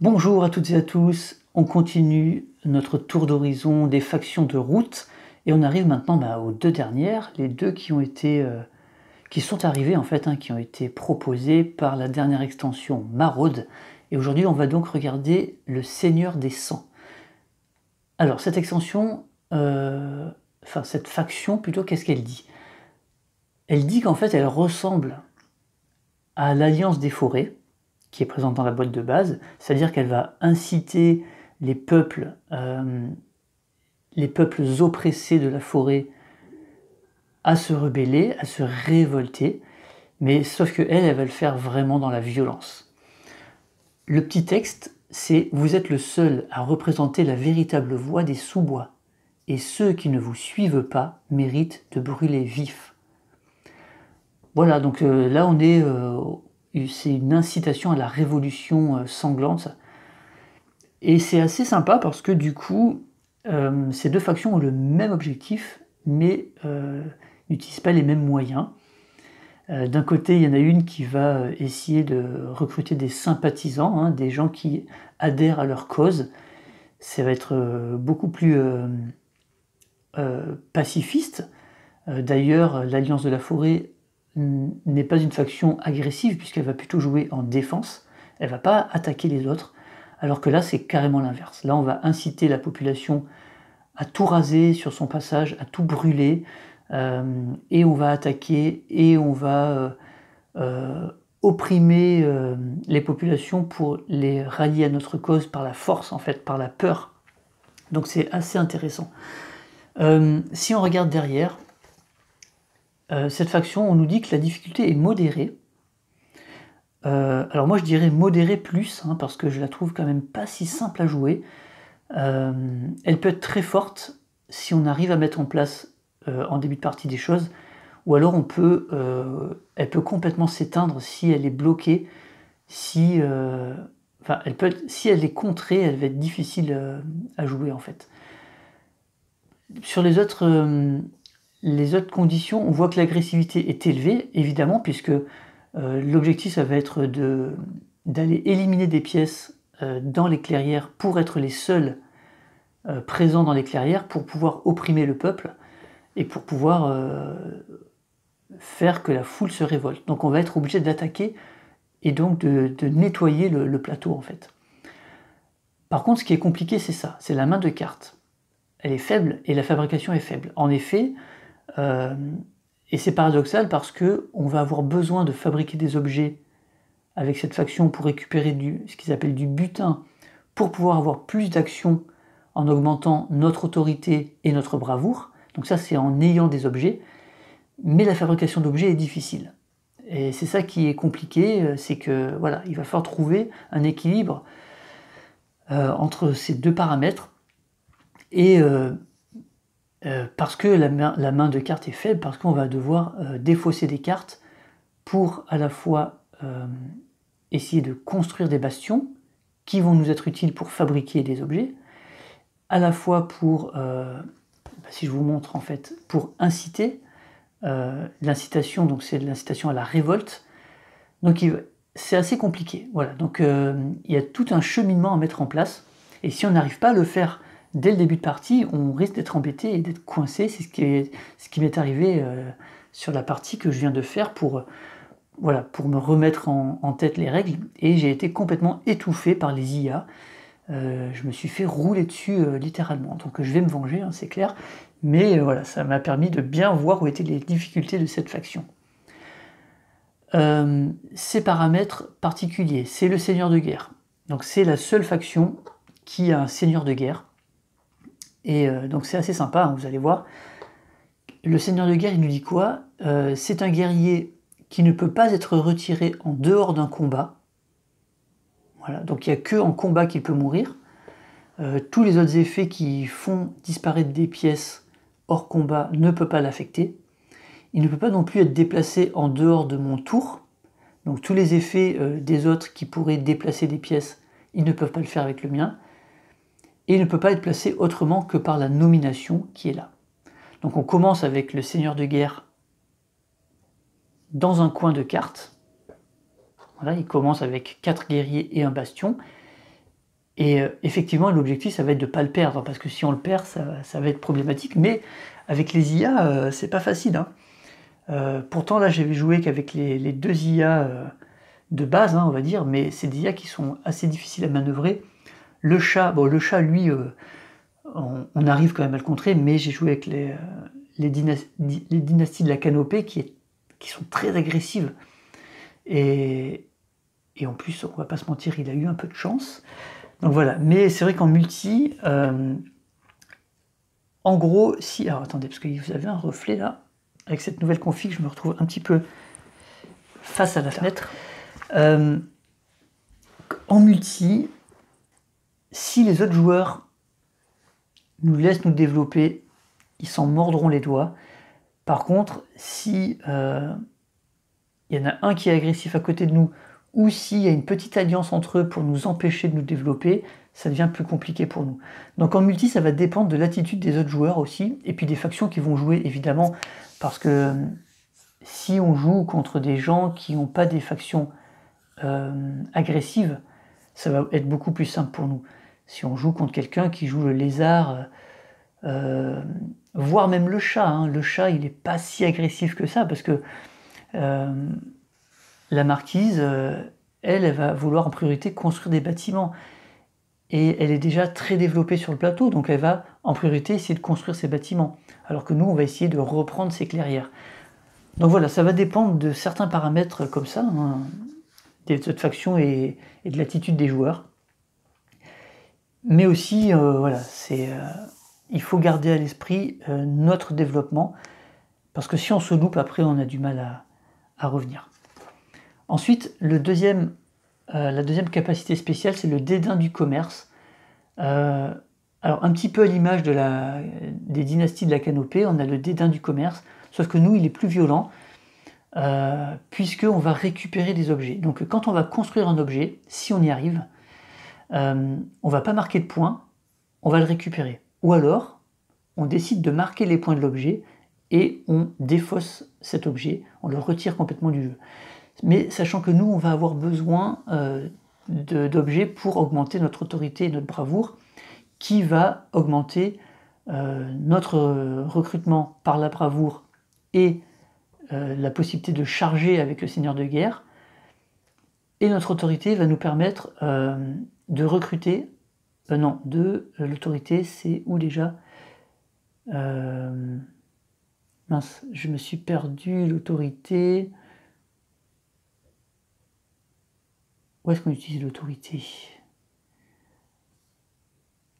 Bonjour à toutes et à tous, on continue notre tour d'horizon des factions de route et on arrive maintenant aux deux dernières, les deux qui ont été, qui sont arrivées en fait, qui ont été proposées par la dernière extension Maraude. Et aujourd'hui on va donc regarder le Seigneur des Sangs. Alors cette extension, enfin cette faction plutôt, qu'est-ce qu'elle dit? Elle dit qu'en fait elle ressemble à l'Alliance des Forêts, qui est présente dans la boîte de base, c'est-à-dire qu'elle va inciter les peuples oppressés de la forêt à se rebeller, à se révolter, mais sauf que elle va le faire vraiment dans la violence. Le petit texte, c'est « Vous êtes le seul à représenter la véritable voix des sous-bois, et ceux qui ne vous suivent pas méritent de brûler vifs. » Voilà, donc là on est... c'est une incitation à la révolution sanglante. Et c'est assez sympa parce que du coup, ces deux factions ont le même objectif, mais n'utilisent pas les mêmes moyens. D'un côté, il y en a une qui va essayer de recruter des sympathisants, des gens qui adhèrent à leur cause. Ça va être beaucoup plus pacifiste. D'ailleurs, l'Alliance de la Forêt n'est pas une faction agressive puisqu'elle va plutôt jouer en défense. Elle ne va pas attaquer les autres, alors que là c'est carrément l'inverse. Là on va inciter la population à tout raser sur son passage, à tout brûler, et on va attaquer et on va opprimer les populations pour les rallier à notre cause par la force en fait, par la peur. Donc c'est assez intéressant. Si on regarde derrière, cette faction, on nous dit que la difficulté est modérée. Alors moi je dirais modérée plus, parce que je la trouve quand même pas si simple à jouer. Elle peut être très forte si on arrive à mettre en place en début de partie des choses, ou alors elle peut complètement s'éteindre si elle est bloquée, si elle est contrée, elle va être difficile à jouer en fait. Sur les autres conditions, on voit que l'agressivité est élevée, évidemment, puisque l'objectif, ça va être d'aller éliminer des pièces dans les clairières pour être les seuls présents dans les clairières, pour pouvoir opprimer le peuple et pour pouvoir faire que la foule se révolte. Donc on va être obligé d'attaquer et donc de nettoyer le plateau, en fait. Par contre, ce qui est compliqué, c'est ça, c'est la main de cartes. Elle est faible et la fabrication est faible. En effet, et c'est paradoxal parce qu'on va avoir besoin de fabriquer des objets avec cette faction pour récupérer ce qu'ils appellent du butin, pour pouvoir avoir plus d'actions en augmentant notre autorité et notre bravoure. Donc ça, c'est en ayant des objets, mais la fabrication d'objets est difficile. Et c'est ça qui est compliqué, c'est que voilà, il va falloir trouver un équilibre entre ces deux paramètres. Et parce que la main de cartes est faible, parce qu'on va devoir défausser des cartes pour à la fois essayer de construire des bastions qui vont nous être utiles pour fabriquer des objets, à la fois pour, si je vous montre en fait, pour inciter, l'incitation, donc c'est l'incitation à la révolte, donc c'est assez compliqué, voilà, donc il y a tout un cheminement à mettre en place, et si on n'arrive pas à le faire dès le début de partie, on risque d'être embêté et d'être coincé. C'est ce qui m'est arrivé sur la partie que je viens de faire pour me remettre en tête les règles, et j'ai été complètement étouffé par les IA. Je me suis fait rouler dessus littéralement, donc je vais me venger, c'est clair, mais voilà, ça m'a permis de bien voir où étaient les difficultés de cette faction. Ces paramètres particuliers, c'est le seigneur de guerre, donc c'est la seule faction qui a un seigneur de guerre. Et donc c'est assez sympa, vous allez voir. Le seigneur de guerre, il nous dit quoi? C'est un guerrier qui ne peut pas être retiré en dehors d'un combat. Voilà, donc il n'y a que en combat qu'il peut mourir. Tous les autres effets qui font disparaître des pièces hors combat ne peuvent pas l'affecter. Il ne peut pas non plus être déplacé en dehors de mon tour. Donc tous les effets des autres qui pourraient déplacer des pièces, ils ne peuvent pas le faire avec le mien. Et il ne peut pas être placé autrement que par la nomination qui est là. Donc on commence avec le seigneur de guerre dans un coin de carte. Voilà, il commence avec 4 guerriers et un bastion. Et effectivement, l'objectif, ça va être de ne pas le perdre, parce que si on le perd, ça va être problématique. Mais avec les IA, c'est pas facile, hein. Pourtant, là, j'avais joué qu'avec les deux IA de base, hein, on va dire, mais c'est des IA qui sont assez difficiles à manœuvrer. Le chat, lui, on arrive quand même à le contrer, mais j'ai joué avec les dynasties de la canopée qui sont très agressives. Et en plus, on va pas se mentir, il a eu un peu de chance. Donc voilà, mais c'est vrai qu'en multi, en gros, si... Alors attendez, parce que vous avez un reflet là. Avec cette nouvelle config, je me retrouve un petit peu face à la fenêtre. En multi, si les autres joueurs nous laissent nous développer, ils s'en mordront les doigts. Par contre, si il y en a un qui est agressif à côté de nous, ou s'il y a une petite alliance entre eux pour nous empêcher de nous développer, ça devient plus compliqué pour nous. Donc en multi, ça va dépendre de l'attitude des autres joueurs aussi, et puis des factions qui vont jouer, évidemment, parce que si on joue contre des gens qui n'ont pas des factions agressives, ça va être beaucoup plus simple pour nous. Si on joue contre quelqu'un qui joue le lézard, voire même le chat, hein. Le chat, il n'est pas si agressif que ça, parce que la marquise, elle va vouloir en priorité construire des bâtiments. Et elle est déjà très développée sur le plateau, donc elle va en priorité essayer de construire ses bâtiments. Alors que nous, on va essayer de reprendre ses clairières. Donc voilà, ça va dépendre de certains paramètres comme ça, hein, des autres factions et de l'attitude des joueurs. Mais aussi, voilà, il faut garder à l'esprit notre développement, parce que si on se loupe, après, on a du mal à revenir. Ensuite, la deuxième capacité spéciale, c'est le dédain du commerce. Alors, un petit peu à l'image des dynasties de la canopée, on a le dédain du commerce, sauf que nous, il est plus violent, puisqu'on va récupérer des objets. Donc, quand on va construire un objet, si on y arrive, on va pas marquer de points, on va le récupérer. Ou alors, on décide de marquer les points de l'objet et on défausse cet objet, on le retire complètement du jeu. Mais sachant que nous, on va avoir besoin d'objets pour augmenter notre autorité et notre bravoure, qui va augmenter notre recrutement par la bravoure et la possibilité de charger avec le seigneur de guerre. Et notre autorité va nous permettre de recruter... l'autorité, c'est où déjà mince, je me suis perdu, l'autorité... Où est-ce qu'on utilise l'autorité?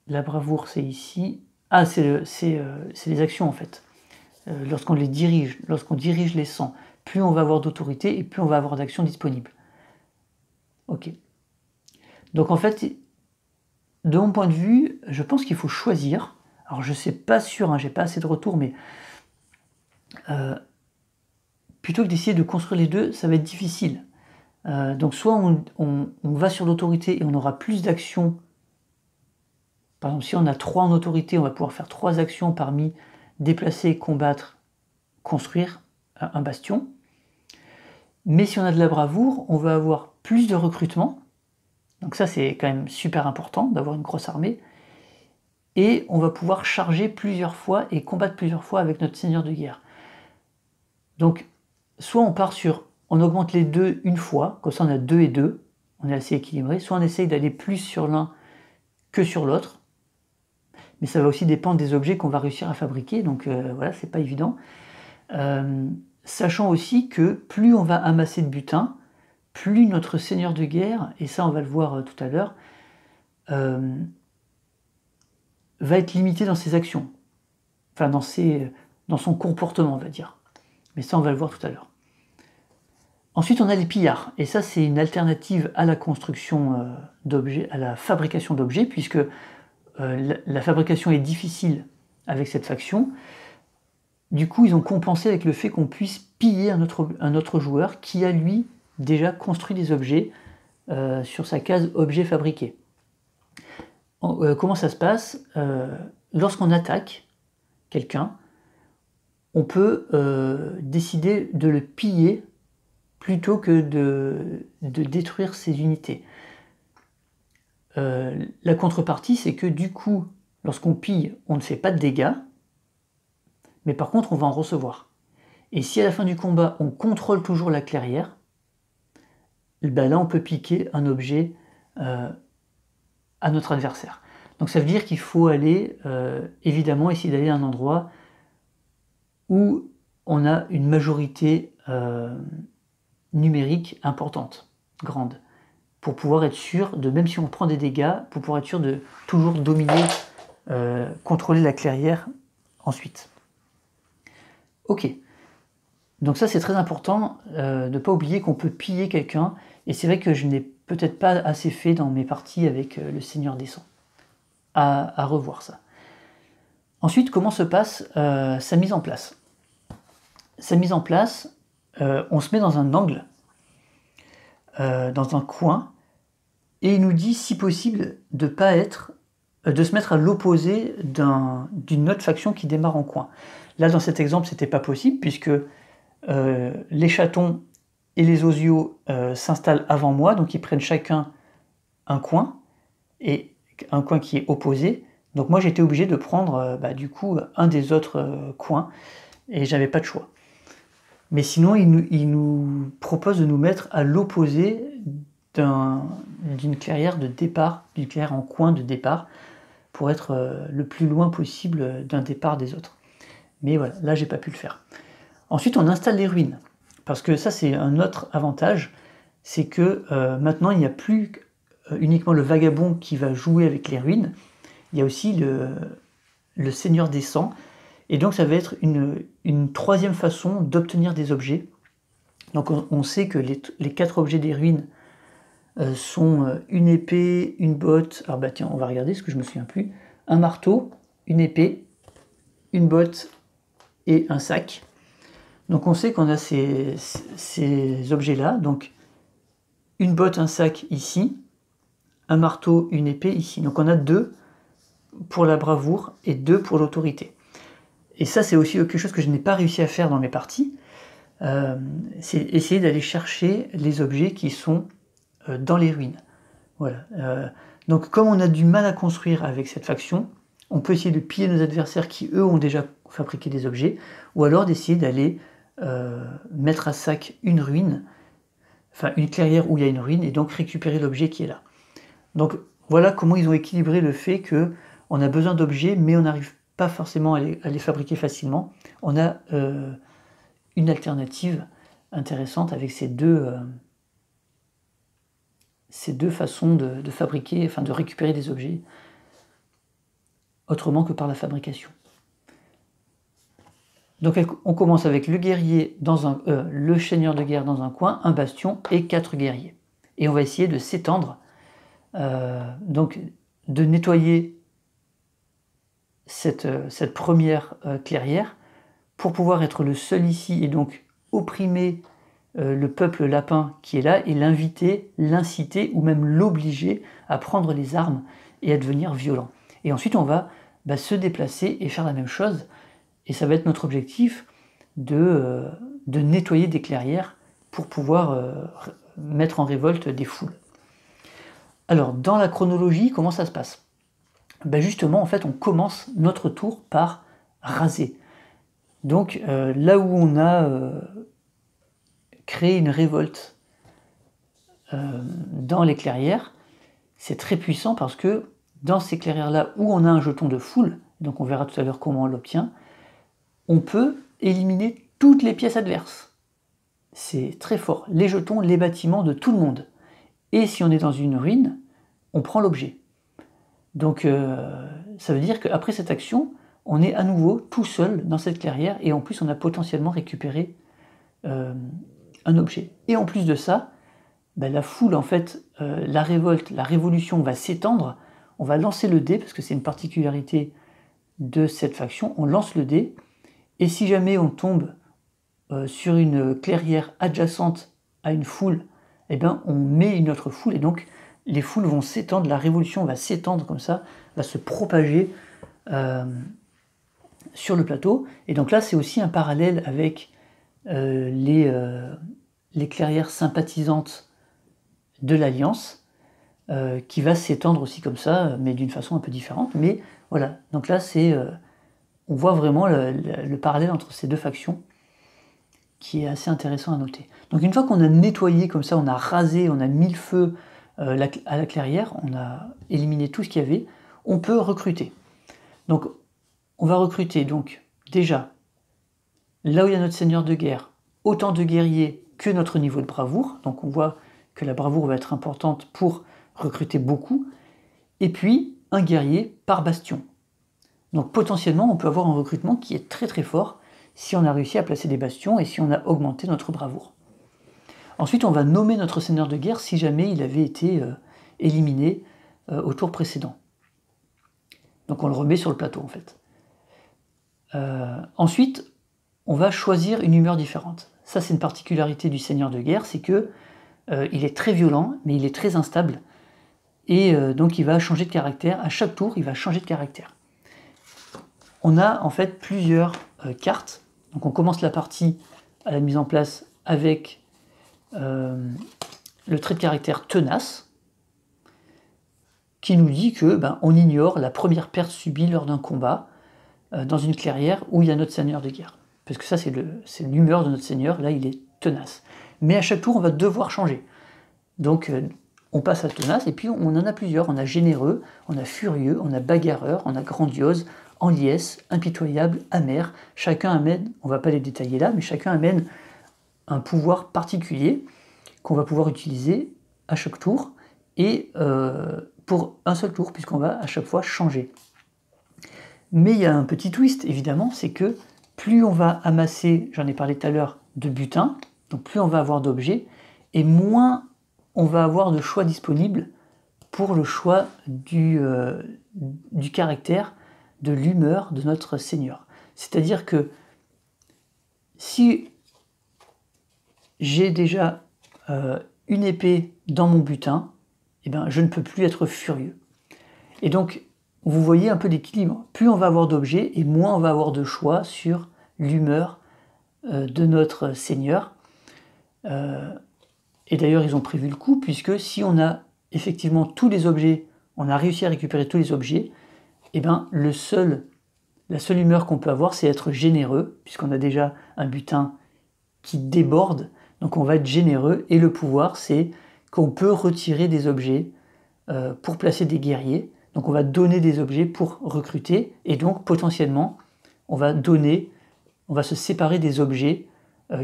La bravoure, c'est ici. Ah, c'est les actions, en fait. Lorsqu'on les dirige, lorsqu'on dirige les 100, plus on va avoir d'autorité et plus on va avoir d'actions disponibles. Ok. Donc, en fait, de mon point de vue, je pense qu'il faut choisir. Alors, je ne suis pas sûr, hein, j'ai pas assez de retours, mais plutôt que d'essayer de construire les deux, ça va être difficile. Donc soit on va sur l'autorité et on aura plus d'actions. Par exemple, si on a 3 en autorité, on va pouvoir faire 3 actions parmi déplacer, combattre, construire un bastion. Mais si on a de la bravoure, on va avoir plus de recrutement. Donc ça, c'est quand même super important d'avoir une grosse armée. Et on va pouvoir charger plusieurs fois et combattre plusieurs fois avec notre seigneur de guerre. Donc, soit on part sur... On augmente les deux une fois, comme ça on a 2 et 2, on est assez équilibré. Soit on essaye d'aller plus sur l'un que sur l'autre. Mais ça va aussi dépendre des objets qu'on va réussir à fabriquer, donc voilà, c'est pas évident. Sachant aussi que plus on va amasser de butin, plus notre seigneur de guerre, et ça on va le voir tout à l'heure, va être limité dans ses actions. Enfin, dans son comportement, on va dire. Mais ça on va le voir tout à l'heure. Ensuite, on a les pillards, et ça c'est une alternative à la construction d'objets, à la fabrication d'objets, puisque la fabrication est difficile avec cette faction. Du coup, ils ont compensé avec le fait qu'on puisse piller un autre joueur qui a lui déjà construit des objets sur sa case objets fabriqués. Comment ça se passe? Lorsqu'on attaque quelqu'un, on peut décider de le piller plutôt que de détruire ses unités. la contrepartie, c'est que du coup, lorsqu'on pille, on ne fait pas de dégâts, mais par contre, on va en recevoir. Et si à la fin du combat, on contrôle toujours la clairière, ben là, on peut piquer un objet à notre adversaire. Donc ça veut dire qu'il faut aller, évidemment, essayer d'aller à un endroit où on a une majorité numérique importante, grande, pour pouvoir être sûr de, même si on prend des dégâts, pour pouvoir être sûr de toujours dominer, contrôler la clairière ensuite. Ok, donc ça c'est très important, de ne pas oublier qu'on peut piller quelqu'un, et c'est vrai que je n'ai peut-être pas assez fait dans mes parties avec le Seigneur des Sangs. À revoir ça. Ensuite, comment se passe sa mise en place? Sa mise en place, on se met dans un angle, dans un coin, et il nous dit, si possible, de se mettre à l'opposé d'une autre faction qui démarre en coin. Là, dans cet exemple, c'était pas possible, puisque les chatons et les osios s'installent avant moi, donc ils prennent chacun un coin, et un coin qui est opposé. Donc moi, j'étais obligé de prendre, du coup, un des autres coins, et j'avais pas de choix. Mais sinon, il nous propose de nous mettre à l'opposé d'une clairière de départ, d'une clairière en coin de départ, pour être le plus loin possible d'un départ des autres. Mais voilà, là, j'ai pas pu le faire. Ensuite, on installe les ruines, parce que ça, c'est un autre avantage, c'est que maintenant, il n'y a plus uniquement le vagabond qui va jouer avec les ruines, il y a aussi le Seigneur des Sangs, et donc ça va être une troisième façon d'obtenir des objets. Donc on sait que les 4 objets des ruines sont une épée, une botte, alors tiens, on va regarder ce que je me souviens plus, un marteau, une épée, une botte et un sac. Donc on sait qu'on a ces objets-là, donc une botte, un sac ici, un marteau, une épée ici. Donc on a 2 pour la bravoure et 2 pour l'autorité. Et ça, c'est aussi quelque chose que je n'ai pas réussi à faire dans mes parties. C'est essayer d'aller chercher les objets qui sont dans les ruines. Voilà. Donc comme on a du mal à construire avec cette faction, on peut essayer de piller nos adversaires qui, eux, ont déjà fabriqué des objets, ou alors d'essayer d'aller mettre à sac une ruine, enfin une clairière où il y a une ruine, et donc récupérer l'objet qui est là. Donc voilà comment ils ont équilibré le fait qu'on a besoin d'objets, mais on n'arrive pas forcément à les fabriquer facilement. On a une alternative intéressante avec ces deux façons de fabriquer, enfin de récupérer des objets, autrement que par la fabrication. Donc on commence avec le guerrier le seigneur de guerre dans un coin, un bastion et 4 guerriers. Et on va essayer de s'étendre, donc de nettoyer cette première clairière pour pouvoir être le seul ici et donc opprimer le peuple lapin qui est là et l'inviter, l'inciter ou même l'obliger à prendre les armes et à devenir violent. Et ensuite on va se déplacer et faire la même chose, et ça va être notre objectif de nettoyer des clairières pour pouvoir mettre en révolte des foules. Alors dans la chronologie, comment ça se passe? Justement, en fait, on commence notre tour par raser. Donc là où on a créé une révolte dans les clairières, c'est très puissant parce que dans ces clairières-là où on a un jeton de foule, donc on verra tout à l'heure comment on l'obtient, on peut éliminer toutes les pièces adverses. C'est très fort. Les jetons, les bâtiments de tout le monde. Et si on est dans une ruine, on prend l'objet. Donc ça veut dire qu'après cette action, on est à nouveau tout seul dans cette clairière, et en plus on a potentiellement récupéré un objet. Et en plus de ça, la foule, en fait, la révolte, la révolution va s'étendre. On va lancer le dé, parce que c'est une particularité de cette faction, on lance le dé, et si jamais on tombe sur une clairière adjacente à une foule, on met une autre foule, et donc les foules vont s'étendre, la révolution va s'étendre comme ça, va se propager sur le plateau. Et donc là, c'est aussi un parallèle avec les clairières sympathisantes de l'Alliance, qui va s'étendre aussi comme ça, mais d'une façon un peu différente. Mais voilà, donc là, on voit vraiment le parallèle entre ces deux factions, qui est assez intéressant à noter. Donc une fois qu'on a nettoyé comme ça, on a rasé, on a mis le feu à la clairière, on a éliminé tout ce qu'il y avait, on peut recruter. Donc on va recruter donc déjà, là où il y a notre seigneur de guerre, autant de guerriers que notre niveau de bravoure. Donc on voit que la bravoure va être importante pour recruter beaucoup. Et puis un guerrier par bastion. Donc potentiellement on peut avoir un recrutement qui est très très fort si on a réussi à placer des bastions et si on a augmenté notre bravoure. Ensuite on va nommer notre seigneur de guerre si jamais il avait été éliminé au tour précédent. Donc on le remet sur le plateau en fait. Ensuite on va choisir une humeur différente. Ça c'est une particularité du seigneur de guerre, c'est que il est très violent mais il est très instable et donc il va changer de caractère. À chaque tour il va changer de caractère. On a en fait plusieurs cartes. Donc on commence la partie à la mise en place avec le trait de caractère tenace, qui nous dit que on ignore la première perte subie lors d'un combat dans une clairière où il y a notre seigneur de guerre. Parce que ça c'est l'humeur de notre seigneur, là il est tenace. Mais à chaque tour on va devoir changer. Donc on passe à tenace et puis on en a plusieurs. On a généreux, on a furieux, on a bagarreur, on a grandiose, en liesse, impitoyable, amer. Chacun amène, on ne va pas les détailler là, mais chacun amène un pouvoir particulier qu'on va pouvoir utiliser à chaque tour et pour un seul tour, puisqu'on va à chaque fois changer. Mais il y a un petit twist, évidemment, c'est que plus on va amasser, j'en ai parlé tout à l'heure, de butin, donc plus on va avoir d'objets, et moins on va avoir de choix disponibles pour le choix du caractère, de l'humeur de notre seigneur. C'est-à-dire que si j'ai déjà une épée dans mon butin, eh ben, je ne peux plus être furieux. Et donc, vous voyez un peu l'équilibre. Plus on va avoir d'objets, et moins on va avoir de choix sur l'humeur de notre seigneur. Et d'ailleurs, ils ont prévu le coup, puisque si on a effectivement tous les objets, on a réussi à récupérer tous les objets, et ben la seule humeur qu'on peut avoir, c'est être généreux, puisqu'on a déjà un butin qui déborde, donc on va être généreux, et le pouvoir, c'est qu'on peut retirer des objets pour placer des guerriers, donc on va donner des objets pour recruter, et donc potentiellement, on va se séparer des objets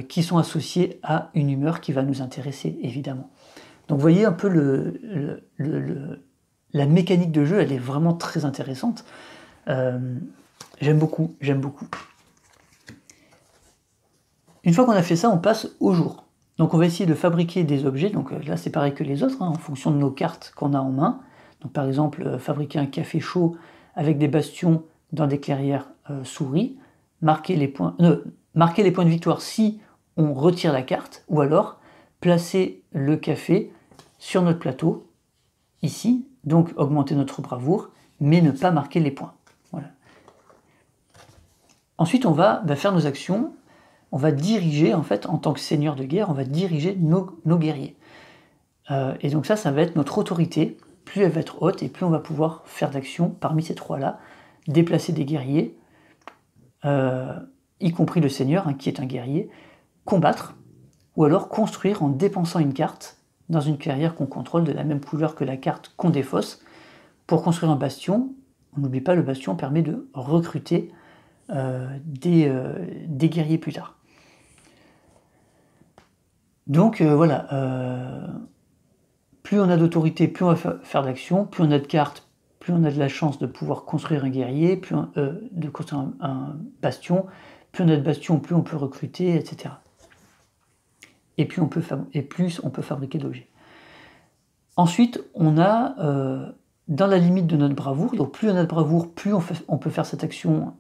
qui sont associés à une humeur qui va nous intéresser, évidemment. Donc vous voyez un peu la mécanique de jeu, elle est vraiment très intéressante. J'aime beaucoup. Une fois qu'on a fait ça, on passe au jour. Donc on va essayer de fabriquer des objets, donc là c'est pareil que les autres, en fonction de nos cartes qu'on a en main. Donc par exemple, fabriquer un café chaud avec des bastions dans des clairières souris, marquer les points de victoire si on retire la carte, ou alors placer le café sur notre plateau, ici, donc augmenter notre bravoure, mais ne pas marquer les points. Voilà. Ensuite, on va faire nos actions, on va diriger, en fait, en tant que seigneur de guerre, on va diriger nos guerriers. Et donc ça va être notre autorité. Plus elle va être haute, et plus on va pouvoir faire d'actions parmi ces trois-là, déplacer des guerriers, y compris le seigneur, qui est un guerrier, combattre, ou alors construire en dépensant une carte dans une clairière qu'on contrôle de la même couleur que la carte qu'on défausse. Pour construire un bastion, on n'oublie pas, le bastion permet de recruter des guerriers plus tard. Donc voilà, plus on a d'autorité, plus on va faire d'action, plus on a de cartes, plus on a de la chance de pouvoir construire un guerrier, de construire un bastion, plus on a de bastions, plus on peut recruter, etc. Et plus on peut fabriquer d'objets. Ensuite, on a, dans la limite de notre bravoure, donc plus on a de bravoure, plus on peut faire cette action,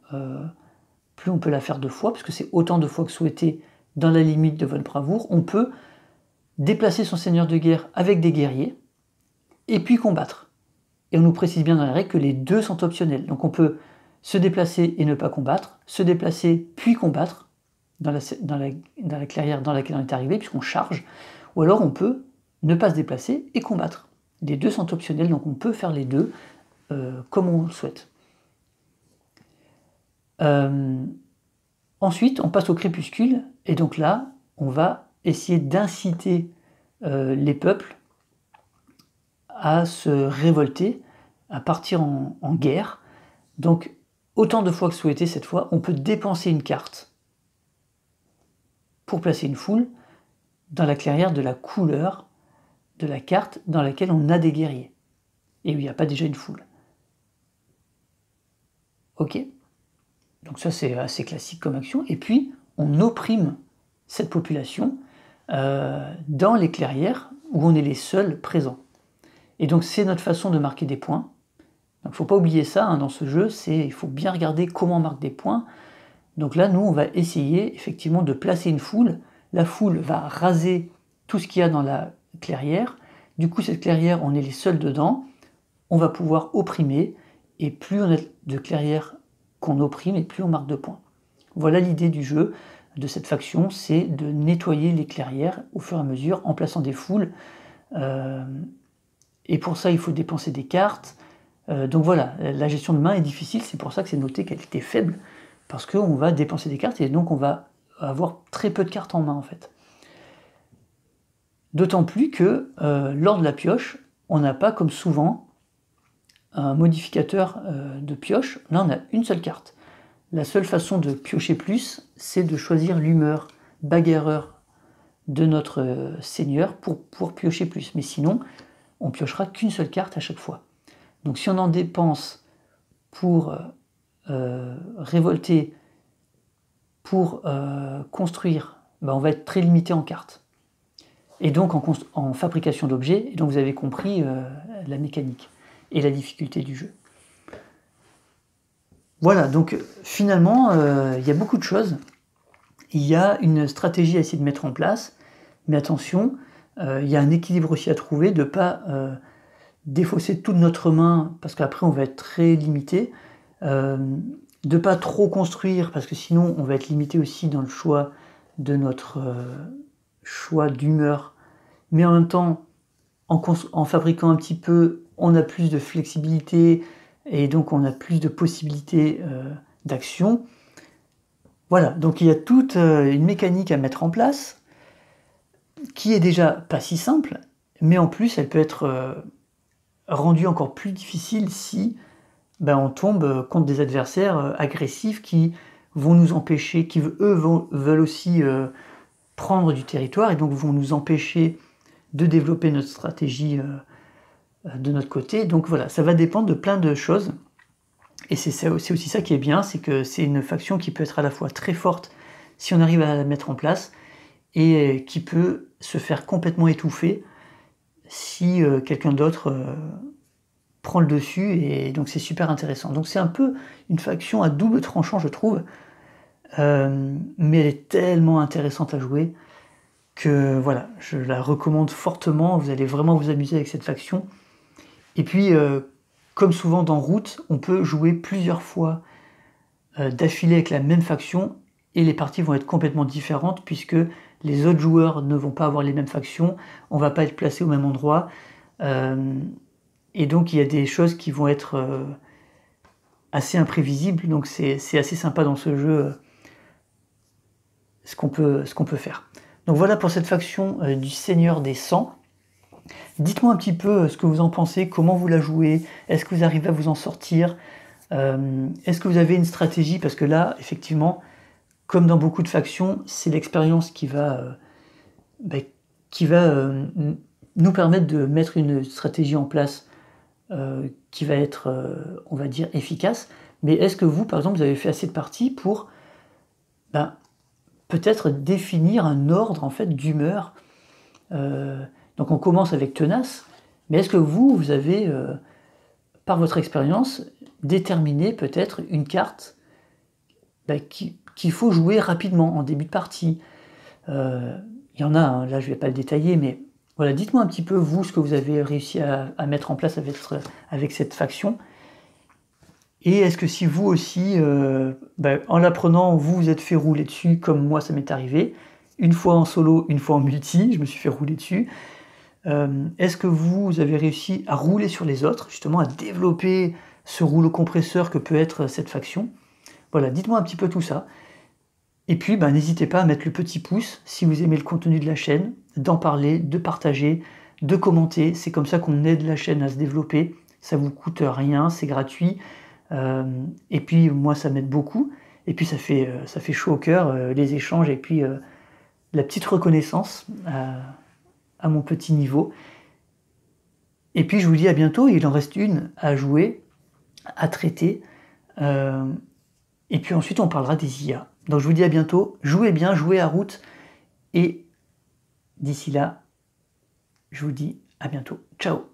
plus on peut la faire 2 fois, puisque c'est autant de fois que souhaité dans la limite de votre bravoure. On peut déplacer son seigneur de guerre avec des guerriers, et puis combattre. Et on nous précise bien dans les règles que les deux sont optionnels. Donc on peut se déplacer et ne pas combattre, se déplacer puis combattre dans la clairière dans laquelle on est arrivé, puisqu'on charge, ou alors on peut ne pas se déplacer et combattre. Les deux sont optionnels, donc on peut faire les deux comme on le souhaite. Ensuite, on passe au crépuscule, et donc là, on va essayer d'inciter les peuples à se révolter, à partir en guerre. Donc, autant de fois que souhaité, cette fois, on peut dépenser une carte pour placer une foule dans la clairière de la couleur de la carte dans laquelle on a des guerriers, et où il n'y a pas déjà une foule. Ok, donc ça c'est assez classique comme action, et puis on opprime cette population dans les clairières où on est les seuls présents. Et donc c'est notre façon de marquer des points. Donc il ne faut pas oublier ça hein, dans ce jeu, il faut bien regarder comment on marque des points. Donc là, nous, on va essayer effectivement de placer une foule. La foule va raser tout ce qu'il y a dans la clairière. Du coup, cette clairière, on est les seuls dedans. On va pouvoir opprimer, et plus on a de clairières qu'on opprime, et plus on marque de points. Voilà l'idée du jeu, de cette faction, c'est de nettoyer les clairières au fur et à mesure en plaçant des foules. Et pour ça, il faut dépenser des cartes. Donc voilà, la gestion de main est difficile, c'est pour ça que c'est noté qu'elle était faible, parce qu'on va dépenser des cartes, et donc on va avoir très peu de cartes en main en fait. D'autant plus que lors de la pioche, on n'a pas comme souvent un modificateur de pioche, là on a une seule carte. La seule façon de piocher plus, c'est de choisir l'humeur bagarreur de notre seigneur pour pouvoir piocher plus. Mais sinon, on piochera qu'une seule carte à chaque fois. Donc si on en dépense pour révolter, pour construire, ben on va être très limité en cartes. Et donc en fabrication d'objets, et donc vous avez compris la mécanique et la difficulté du jeu. Voilà, donc finalement, il y a beaucoup de choses. Il y a une stratégie à essayer de mettre en place, mais attention, il y a un équilibre aussi à trouver, de ne pas défausser toute notre main, parce qu'après on va être très limité, de ne pas trop construire, parce que sinon on va être limité aussi dans le choix de notre choix d'humeur, mais en même temps, en fabriquant un petit peu, on a plus de flexibilité, et donc on a plus de possibilités d'action. Voilà, donc il y a toute une mécanique à mettre en place, qui est déjà pas si simple, mais en plus elle peut être rendue encore plus difficile si on tombe contre des adversaires agressifs qui vont nous empêcher, qui eux veulent aussi prendre du territoire, et donc vont nous empêcher de développer notre stratégie de notre côté. Donc voilà, ça va dépendre de plein de choses, et c'est aussi ça qui est bien, c'est que c'est une faction qui peut être à la fois très forte si on arrive à la mettre en place, et qui peut se faire complètement étouffer si quelqu'un d'autre prend le dessus, et donc c'est super intéressant. Donc c'est un peu une faction à double tranchant, je trouve, mais elle est tellement intéressante à jouer que voilà, je la recommande fortement. Vous allez vraiment vous amuser avec cette faction. Et puis, comme souvent dans Route, on peut jouer plusieurs fois d'affilée avec la même faction, et les parties vont être complètement différentes, puisque les autres joueurs ne vont pas avoir les mêmes factions, on ne va pas être placé au même endroit, et donc il y a des choses qui vont être assez imprévisibles, donc c'est assez sympa dans ce jeu ce qu'on peut faire. Donc voilà pour cette faction du Seigneur des Sangs. Dites-moi un petit peu ce que vous en pensez, comment vous la jouez, est-ce que vous arrivez à vous en sortir, est-ce que vous avez une stratégie, parce que là, effectivement, comme dans beaucoup de factions, c'est l'expérience qui va nous permettre de mettre une stratégie en place qui va être, on va dire, efficace. Mais est-ce que vous, par exemple, vous avez fait assez de parties pour peut-être définir un ordre en fait d'humeur? Donc on commence avec Tenace, mais est-ce que vous avez, par votre expérience, déterminé peut-être une carte qu'il faut jouer rapidement en début de partie? Il y en a, hein, là je ne vais pas le détailler, mais voilà, dites-moi un petit peu, vous, ce que vous avez réussi à mettre en place avec cette faction. Et est-ce que si vous aussi, en l'apprenant, vous êtes fait rouler dessus, comme moi ça m'est arrivé, une fois en solo, une fois en multi, je me suis fait rouler dessus. Est-ce que vous avez réussi à rouler sur les autres, justement à développer ce rouleau compresseur que peut être cette faction? Voilà, dites-moi un petit peu tout ça. Et puis, n'hésitez pas à mettre le petit pouce si vous aimez le contenu de la chaîne, d'en parler, de partager, de commenter. C'est comme ça qu'on aide la chaîne à se développer. Ça vous coûte rien, c'est gratuit. Et puis, moi, ça m'aide beaucoup. Et puis, ça fait chaud au cœur, les échanges et puis la petite reconnaissance à mon petit niveau. Et puis, je vous dis à bientôt. Il en reste une à jouer, à traiter. Et puis ensuite, on parlera des IA. Donc je vous dis à bientôt, jouez bien, jouez à route, et d'ici là, je vous dis à bientôt. Ciao!